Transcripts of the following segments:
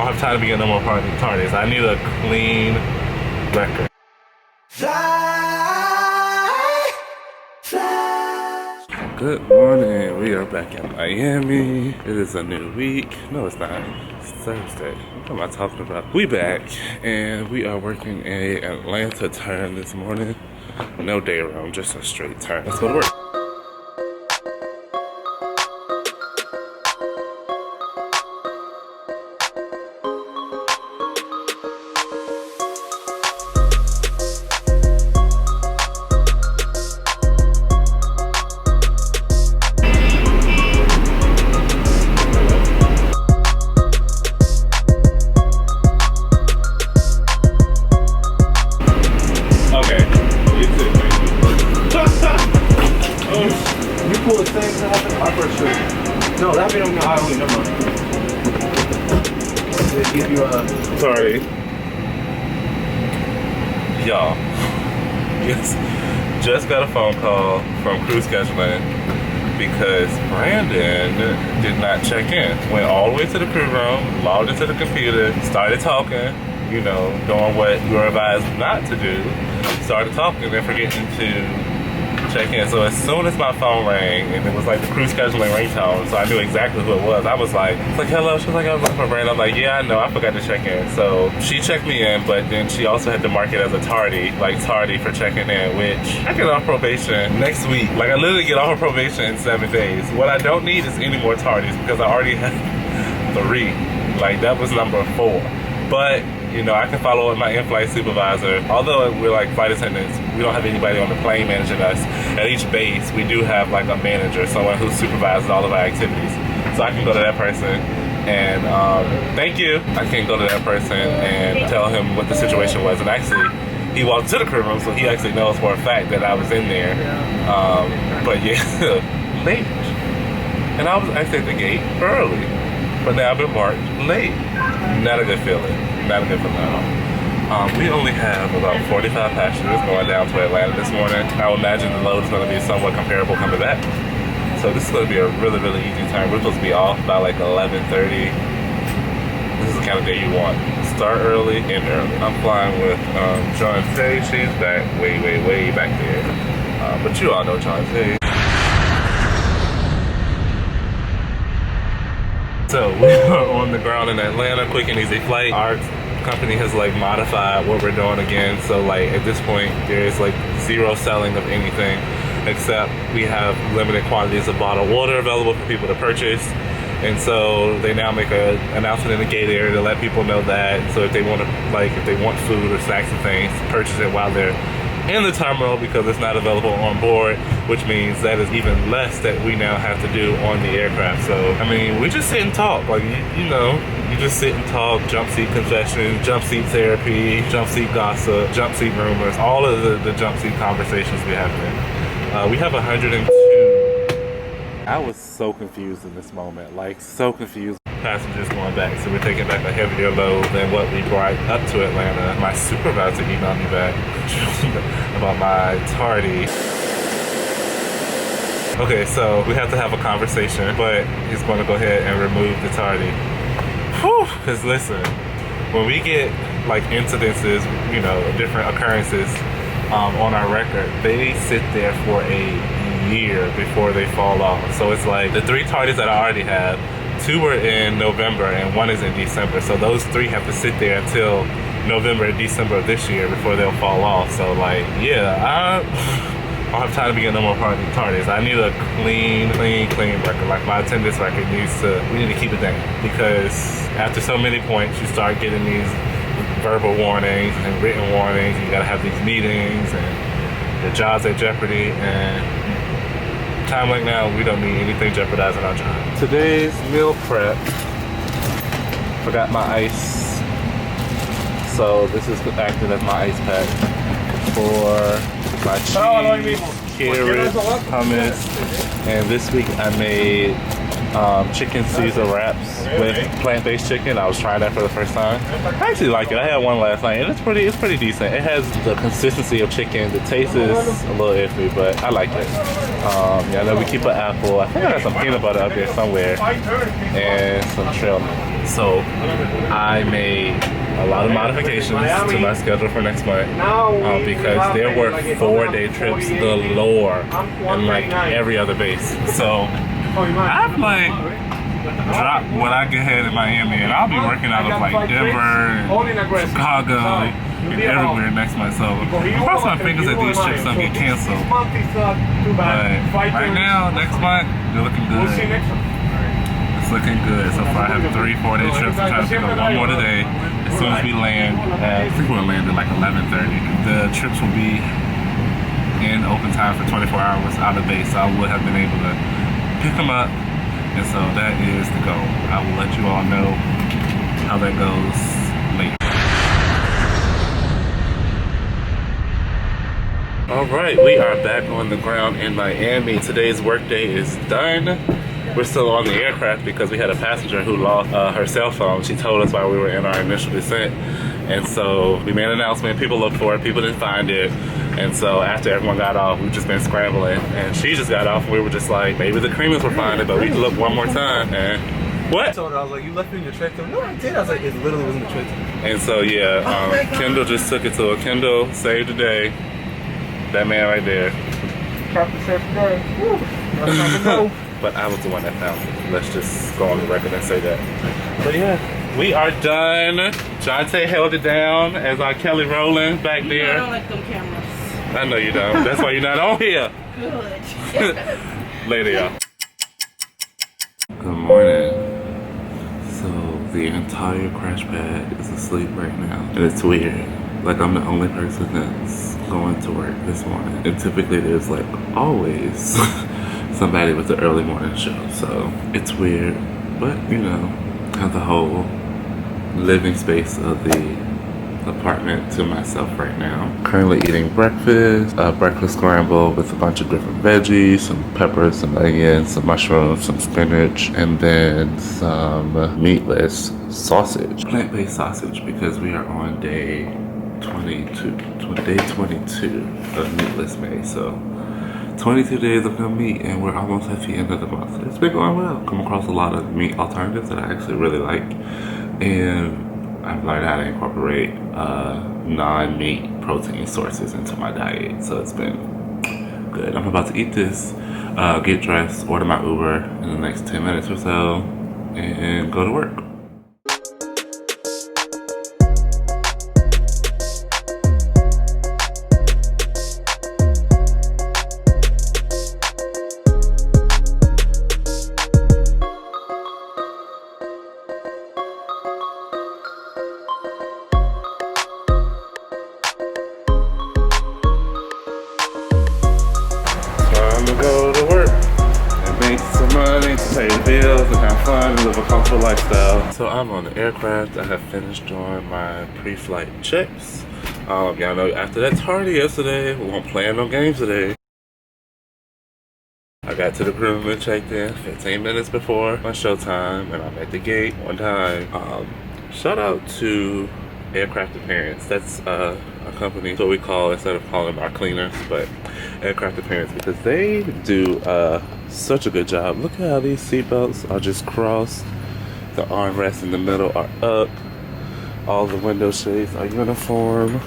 don't have time to be getting no more TARDYs. I need a clean record. Good morning. We are back in Miami. It is a new week. No, it's not. It's Thursday. What am I talking about? We back, and we are working a Atlanta turn this morning. No day room, just a straight turn. Let's go to work. No, that be on the highway, never mind. They give you a... Sorry. Y'all. Yes. Just got a phone call from crew scheduling because Brandon did not check in. Went all the way to the crew room, logged into the computer, started talking, you know, doing what you were advised not to do. Started talking and then forgetting to check in. So as soon as my phone rang, and it was like the crew scheduling ringtone, so I knew exactly who it was. I was like, hello. She was like, I was looking for Brandon. I'm like, yeah, I know, I forgot to check in. So she checked me in, but then she also had to mark it as a tardy, like tardy for checking in, which I get off probation next week. Like I literally get off of probation in 7 days. What I don't need is any more tardies because I already have 3. Like that was number 4. But you know, I can follow up my in-flight supervisor. Although we're like flight attendants, we don't have anybody on the plane managing us. At each base, we do have like a manager, someone who supervises all of our activities. So I can go to that person and thank you. I can go to that person and tell him what the situation was. And actually, he walked to the crew room, so he actually knows for a fact that I was in there. But yeah, late. And I was actually at the gate early, but now I've been marked late. Not a good feeling. Not a good feeling at all. We only have about 45 passengers going down to Atlanta this morning. I would imagine the load is going to be somewhat comparable coming back. So this is going to be a really, really easy turn. We're supposed to be off by like 11:30. This is the kind of day you want. Start early, end early. I'm flying with John Tay. She's back way back there. But you all know John Tay. So we are on the ground in Atlanta, quick and easy flight. Our company has like modified what we're doing again. So like at this point, there is like 0 selling of anything, except we have limited quantities of bottled water available for people to purchase. And so they now make an announcement in the gate area to let people know that. So if they want to, like if they want food or snacks and things, purchase it while they're in the terminal because it's not available on board, which means that is even less that we now have to do on the aircraft. So, I mean, we just sit and talk. Like, you know, you just sit and talk, jump seat confessions, jump seat therapy, jump seat gossip, jump seat rumors, all of the jump seat conversations we have there. We have 102. I was so confused in this moment, like so confused. Passengers going back, so we're taking back a heavier load than what we brought up to Atlanta. My supervisor emailed me back about my tardy. Okay, so we have to have a conversation, but he's going to go ahead and remove the tardy. Whew, because listen, when we get like incidences, you know, different occurrences on our record, they sit there for a year before they fall off. So it's like the 3 tardies that I already have, 2 were in November and 1 is in December. So those 3 have to sit there until November and December of this year before they'll fall off. So like, yeah, I don't have time to be getting no more TARDYs. I need a clean record. Like my attendance record we need to keep it down, because after so many points, you start getting these verbal warnings and written warnings. You gotta have these meetings and your job's at jeopardy, and time like now, we don't need anything jeopardizing our job. Today's meal prep. Forgot my ice. So this is acting as my ice pack for my cheese, carrots, hummus, and this week I made chicken Caesar wraps with plant-based chicken. I was trying that for the first time. I actually like it. I had one last night, and it's pretty decent. It has the consistency of chicken. The taste is a little iffy, but I like it. Yeah, then we keep an apple. I think I got some peanut butter up here somewhere, and some trail mix. So I made a lot of modifications to my schedule for next month because there were 4-day trips galore in like every other base. So I've like dropped what I get ahead in Miami, and I'll be working out of like Denver, Chicago, and everywhere next month. So I'm crossing my fingers that these trips don't get canceled. But right now, next month, they're looking good. It's looking good. So far, I have 3 4-day trips. I'm trying to pick up one more today. As soon as we land, I think we'll land at like 11:30. The trips will be in open time for 24 hours out of base. So I would have been able to pick them up. And so that is the goal. I will let you all know how that goes later. All right, we are back on the ground in Miami. Today's workday is done. We're still on the aircraft because we had a passenger who lost her cell phone. She told us while we were in our initial descent. And so we made an announcement, people looked for it, people didn't find it. And so after everyone got off, we've just been scrambling. And she just got off and we were just like, maybe the Creamers will find it, but we can look one more time. And what? I told her, I was like, you left it in your tray? No, I did. I was like, it literally was in the tray. And so yeah, Kendall just took it to a Kendall saved the day. That man right there. Captain saved the day. But I was the one that found it. Let's just go on the record and say that. But yeah, we are done. Jonte held it down as our Kelly Rowland back there. I don't like them cameras. I know you don't. That's why you're not on here. Good. Later, y'all. Good morning. So the entire crash pad is asleep right now. And it's weird. Like I'm the only person that's going to work this morning. And typically there's like always somebody with the early morning show. So it's weird. But you know, I have the whole living space of the apartment to myself right now. Currently eating breakfast, breakfast scramble with a bunch of different veggies, some peppers, some onions, some mushrooms, some spinach, and then some meatless sausage, plant-based sausage, because we are on day 22 of meatless May. So 22 days of no meat, and we're almost at the end of the month. It's been going well. Come across a lot of meat alternatives that I actually really like, and I've learned how to incorporate non-meat protein sources into my diet, so it's been good. I'm about to eat this, get dressed, order my Uber in the next 10 minutes or so, and go to work. Go to work and make some money to pay the bills and have fun and live a comfortable lifestyle. So I'm on the aircraft. I have finished doing my pre-flight checks. Y'all know after that tardy yesterday, we won't play no games today. I got to the room and checked in 15 minutes before my show time, and I'm at the gate on time. Shout out to Aircraft Appearance. That's a company, what we call, instead of calling them our cleaners, but Aircraft Appearance, because they do such a good job. Look at how these seatbelts are just crossed. The armrests in the middle are up. All the window shades are uniform.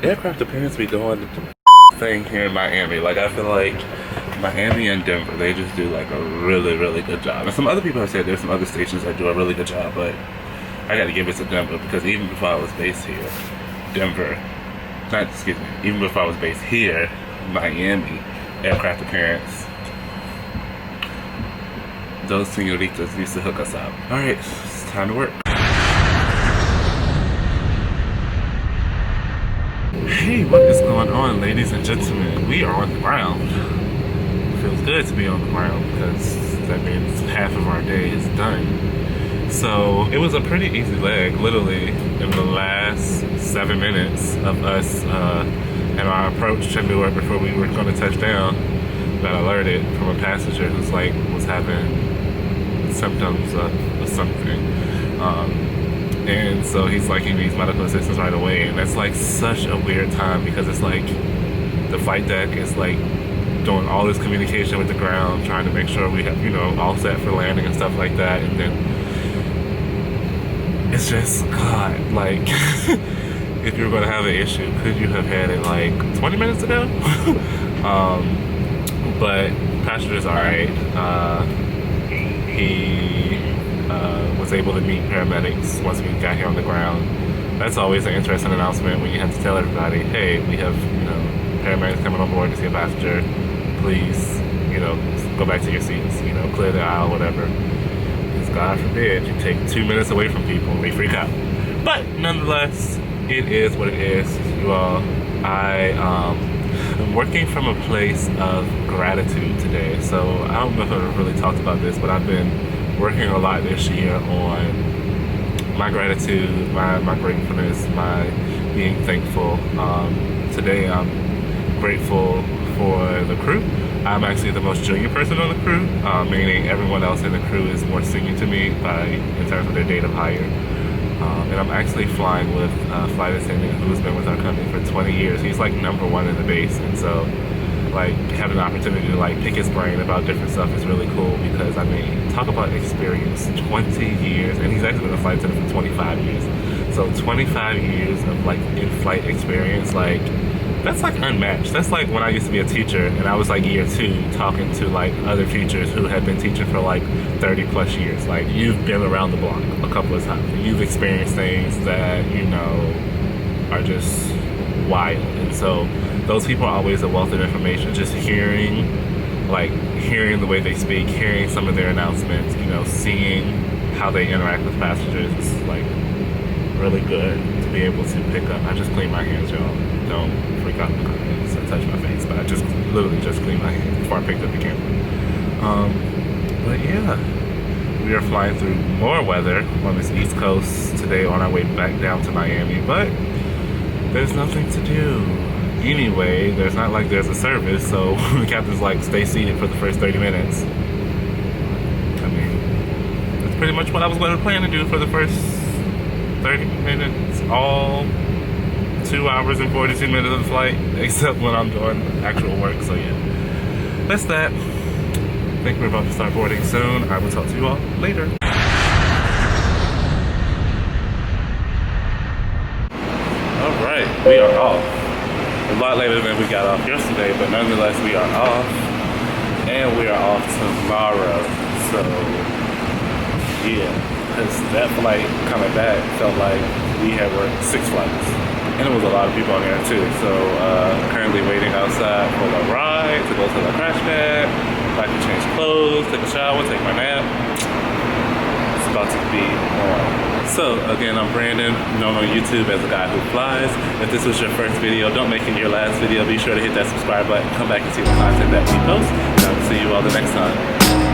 Aircraft Appearance be doing the thing here in Miami. Like, I feel like Miami and Denver, they just do like a really, really good job. And some other people have said there's some other stations that do a really good job, but I gotta give it to Denver, because even before I was based here, even before I was based here, Miami, Aircraft Appearance, those senoritas used to hook us up. Alright, it's time to work. Hey, what is going on, ladies and gentlemen? We are on the ground. It feels good to be on the ground, because that means half of our day is done. So it was a pretty easy leg, literally in the last 7 minutes of us and our approach to Newark before we were going to touch down, got alerted from a passenger who's like was having symptoms of something, and so he's like he needs medical assistance right away. And that's like such a weird time, because it's like the flight deck is like doing all this communication with the ground, trying to make sure we have, you know, all set for landing and stuff like that, and then it's just, God, like, if you were going to have an issue, could you have had it like 20 minutes ago? But passenger's alright. He was able to meet paramedics once we got here on the ground. That's always an interesting announcement when you have to tell everybody, hey, we have, paramedics coming on board to see a passenger. Please, go back to your seats, clear the aisle, whatever. Because God forbid you take 2 minutes away from people and they freak out. But nonetheless, it is what it is, you all. I'm working from a place of gratitude today. So I don't know if I've really talked about this, but I've been working a lot this year on my gratitude, my gratefulness, my being thankful. Today I'm grateful for the crew. I'm actually the most junior person on the crew, meaning everyone else in the crew is more senior to me in terms of their date of hire. And I'm actually flying with a flight attendant who's been with our company for 20 years. He's like #1 in the base, and so like having the opportunity to like pick his brain about different stuff is really cool because I mean, talk about experience, 20 years, and he's actually been a flight attendant for 25 years. So 25 years of like in-flight experience, like that's like unmatched. That's like when I used to be a teacher and I was like year 2 talking to like other teachers who had been teaching for like 30 plus years. Like you've been around the block a couple of times. You've experienced things that, are just wild. And so those people are always a wealth of information. Just hearing the way they speak, hearing some of their announcements, seeing how they interact with passengers is like really good to be able to pick up. I just cleaned my hands, y'all. Don't freak out because I touched my face, but I just literally just cleaned my hands before I picked up the camera. But yeah, we are flying through more weather on this East Coast today on our way back down to Miami, but there's nothing to do. Anyway, there's not like there's a service, so the captain's like, stay seated for the first 30 minutes. I mean, that's pretty much what I was going to plan to do for the first 30 minutes, all 2 hours and 42 minutes of the flight, except when I'm doing actual work, so yeah. That's that. I think we're about to start boarding soon. I will talk to you all later. Alright, we are off. A lot later than we got off yesterday, but nonetheless we are off. And we are off tomorrow. So, yeah. Because that flight coming back felt like we had worked 6 flights. And there was a lot of people on there too. So currently waiting outside for a ride to go to the crash pad. I can change clothes, take a shower, take my nap. It's about to be on. So again, I'm Brandon, known on YouTube as the guy who flies. If this was your first video, don't make it your last video. Be sure to hit that subscribe button, come back and see the content that we post. And I will see you all the next time.